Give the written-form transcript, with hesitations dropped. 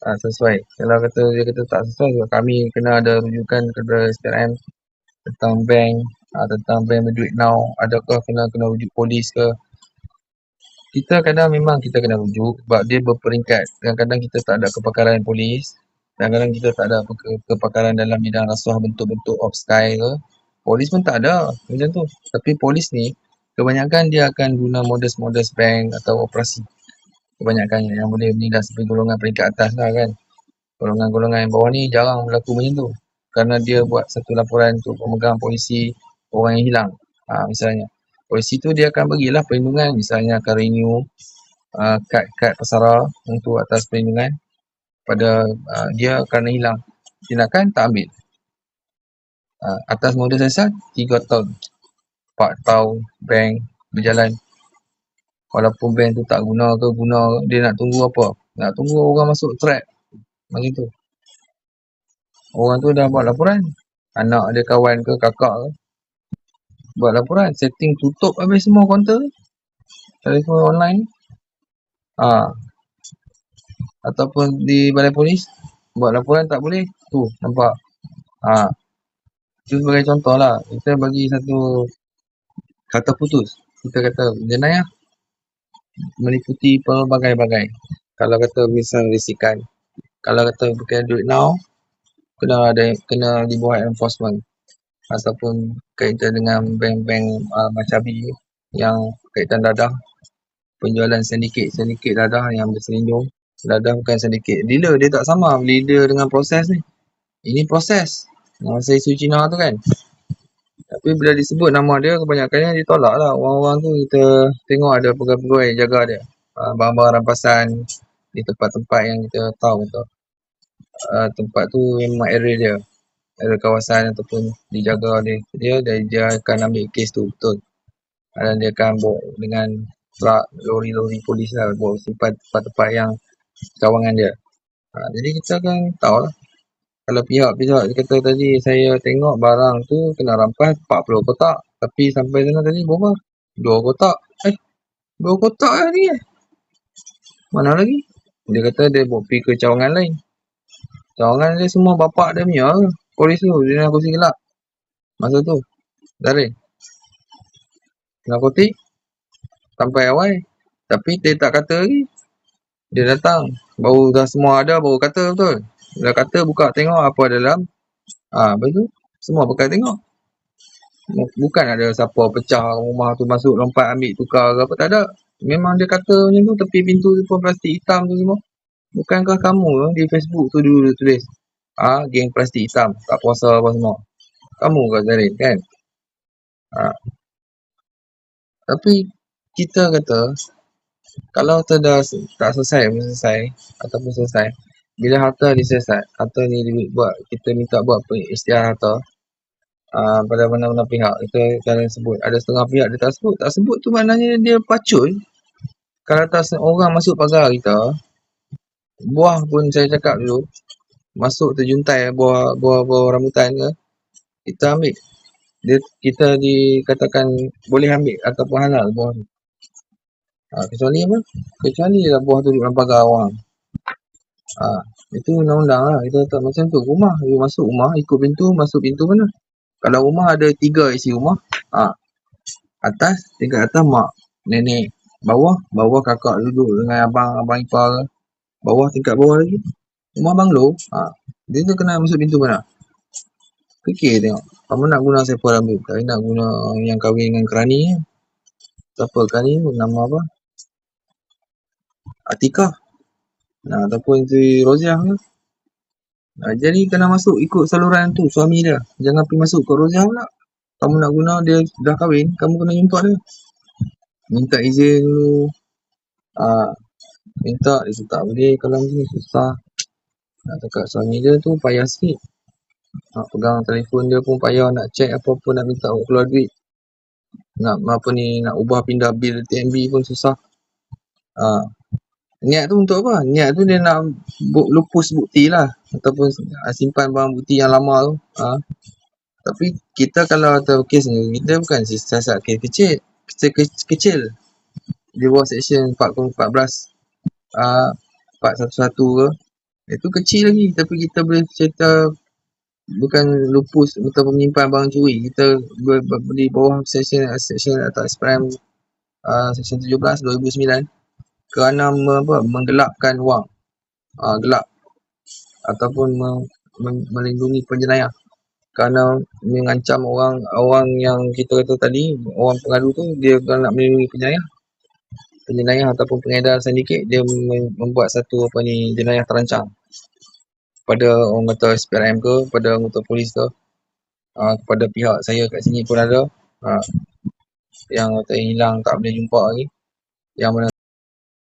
sesuai. Kalau kata dia kata tak sesuai, sebab kami kena ada rujukan kepada SPRM tentang bank, tentang bank berduit now, adakah kena rujuk polis ke. Kita kadang memang kita kena rujuk sebab dia berperingkat. Kadang-kadang kita tak ada kepakaran polis, kadang-kadang kita tak ada kepakaran dalam bidang rasuah bentuk-bentuk off sky ke. Polis pun tak ada macam tu. Tapi polis ni kebanyakan dia akan guna modus-modus bank atau operasi. Kebanyakannya yang boleh menindas sampai golongan peringkat atas lah kan. Golongan-golongan yang bawah ni jarang berlaku macam tu. Kerana dia buat satu laporan untuk pemegang polisi orang yang hilang. Misalnya. Polisi tu dia akan bagilah perlindungan. Misalnya akan renew kad pesara untuk atas perlindungan pada dia kerana hilang. Tindakan tak ambil. Atas modus asal 3 tahun. 4 tahun bank berjalan. Walaupun bank tu tak guna ke, dia nak tunggu apa? Nak tunggu orang masuk trap. Macam tu. Orang tu dah buat laporan. Anak dia, kawan ke, kakak ke. Buat laporan. Setting tutup habis semua kaunter. Telefon online. Ataupun di balai polis. Buat laporan tak boleh. Tu, nampak. Itu sebagai contoh lah. Kita bagi satu kata putus. Kita kata jenayah meliputi pelbagai-bagai. Kalau kata misal risikan. Kalau kata bukan duit now, kena dibuat enforcement. Ataupun kaitan dengan bank-bank macabi yang kaitan dadah. Penjualan sindiket dadah yang berselindung. Dadah bukan sindiket. Dealer dia tak sama leader dengan proses ni. Ini proses. Masa isu Cina tu kan. Tapi bila disebut nama dia, kebanyakannya ditolak lah. Orang-orang tu kita tengok ada pegawai-pegawai jaga dia. Barang-barang rampasan di tempat-tempat yang kita tahu tu. Tempat tu memang area dia. Area kawasan ataupun dijaga dia akan ambil kes tu betul. Dan dia akan bawa dengan lori-lori polis lah. Bawa simpan tempat-tempat yang kawangan dia. Jadi kita akan tahu lah. Kalau pihak-pihak dia kata tadi saya tengok barang tu kena rampas 40 kotak. Tapi sampai sana tadi berapa? 2 kotak. 2 kotak lah ni. Mana lagi? Dia kata dia bawa pergi ke cawangan lain. Cawangan dia semua bapak dia punya ke. Polis tu dia nak kursi gelap. Masa tu. Daring. Narkotik. Sampai awal. Tapi dia tak kata lagi. Dia datang. Baru dah semua ada baru kata betul. Dah kata buka tengok apa dalam. Lepas tu semua pakai tengok. Bukan ada siapa pecah rumah tu masuk lompat ambil tukar ke apa. Tak ada. Memang dia kata macam tu. Tepi pintu tu pun plastik hitam tu semua. Bukankah kamu di Facebook tu dulu tulis geng plastik hitam. Tak puasa apa semua. Kamu ke Zarin kan? Tapi kita kata kalau tak selesai ataupun selesai. Bila harta diselesai, harta ni buat kita minta buat isytihar harta pada mana-mana pihak. Kita jangan sebut. Ada setengah pihak dia tak sebut tu maknanya dia pacul. Kalau tak orang masuk pagar kita, buah pun saya cakap dulu, masuk terjuntai buah rambutan ke, kita ambil. Kita dikatakan boleh ambil ataupun halal buah tu. Kecuali apa? Kecuali lah buah tu dalam pagar orang. Itu undang-undang lah. Kita tak macam tu. Rumah, you masuk rumah, ikut pintu, masuk pintu mana? Kalau rumah ada 3 isi rumah, atas, tingkat atas mak, nenek. Bawah kakak duduk dengan abang ipar. Bawah, tingkat bawah lagi. Rumah banglo, dia tu kena masuk pintu mana? Fikir tengok. Kamu nak guna siapa rambut? Kamu nak guna yang kahwin dengan kerani. Siapa kerani? Nama apa? Atikah. Ataupun si Roziah ke. Jadi kena masuk ikut saluran tu suami dia. Jangan pergi masuk ke Roziah pula. Kamu nak guna dia dah kahwin, kamu kena jumpa dia. Minta izin dulu. Minta dia tak boleh kalau macam ni susah. Nak cakap suami dia tu payah sikit. Nak pegang telefon dia pun payah, nak check apa-apa, nak minta keluar duit. Nak ubah pindah bil TNB pun susah. Niat tu untuk apa? Niat tu dia nak lupus bukti lah. Ataupun simpan barang bukti yang lama tu. Tapi kita kalau tahu kes ni, kita bukan siasat kes kecil. Di bawah seksyen 14 411 ke. Itu kecil lagi, tapi kita boleh cerita bukan lupus atau menyimpan barang curi. Kita di bawah seksyen atau SPRM seksyen 17 2009 kerana menggelapkan wang, gelap ataupun melindungi penjenayah, kerana mengancam orang yang kita kata tadi, orang pengadu tu dia bukan nak melindungi penjenayah ataupun pengedar sindiket, dia membuat satu jenayah terancang pada orang kata SPRM ke, pada anggota polis ke, kepada pihak saya kat sini pun ada yang kata hilang tak boleh jumpa lagi, yang mana